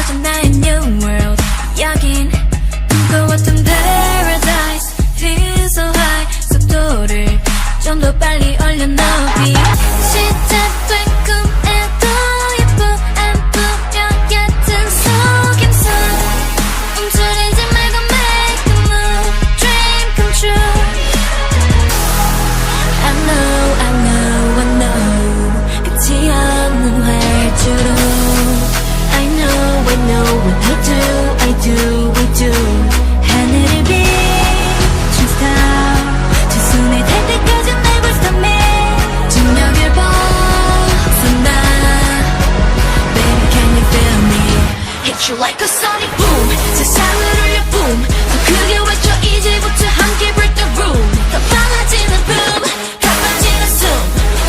빠져 나의 new world. 여긴 꿈꿔왔던 paradise. Feel so high. 속도를 좀 더 빨리 올려놓기. 시작된 꿈에도 예뻐 안 보여 얕은 속임수. 움츠리지 말고 make a move. Dream come true. I know 끝이 없는 활주로. I know what I do 하늘을 비춘 star. 두 손에 닿을 때까지 never stop me. 중력을 벗어나. Baby can you feel me? Hit you like a sonic boom. 세상을 울려 boom. 더 크게 외쳐 이제부터 함께 break the room. 더 빨라지는 boom. 가빠지는 숨.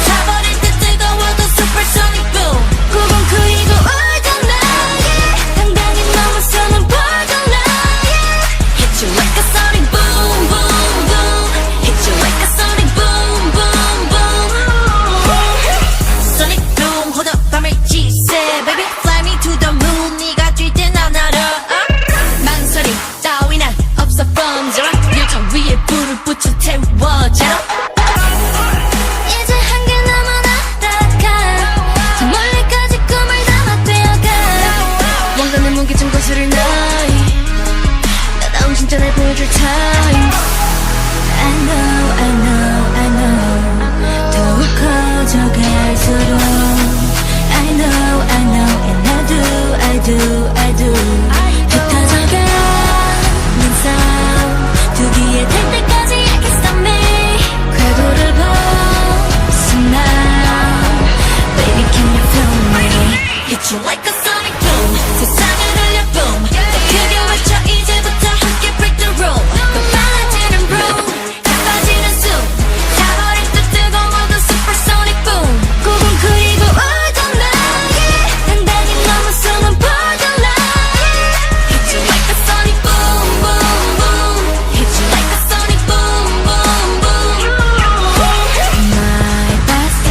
타버릴 때 뜨거워도 supersonic boom. 구분 그리고 울던 나의 당당히 넘어서는 border line. Hit you like a sonic boom boom boom. Hit you like a sonic boom boom boom. Sonic boom hold up 밤을 지새. Baby fly me to the moon. 네가 뛸 때 난 알아. 망설임 따위는 없어 번져라. 열정 위에 불을 붙여 태워져. 이제 한계 남아 날아가. 저 멀리까지 꿈을 담아 뛰어가. 왕관의 무게점 거스를 나이. 나다운 진짜 날 보여줄 time. I know 더욱 커져갈수록 I know and I do 흩어져가는 삶. 두 귀에 닿을 때까지 I can't stop me. 궤도를 벗어나. Baby can you feel me? Hit you like a sonic boom. 세상을 울려 boom. 더 크게 외쳐 이제부터 함께 break the room. 더 빨라지는 room. 가빠지는 숨. 타버릴 때 뜨거워도 supersonic boom. 구분 그리고 울던 나의 당당히 넘어서는 border line. Hit you like a sonic boom boom boom. Hit you like a sonic boom boom boom. My best.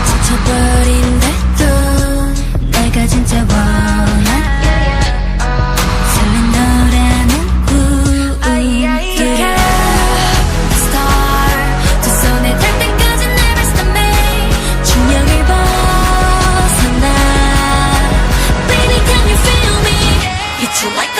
지쳐버린데도 내가 진짜 원한 설렌 너라는 꿈들아. Star. 두 손에 닿을 때까지 never stop me. 중력을 벗어나. Baby can you feel me? Hit you like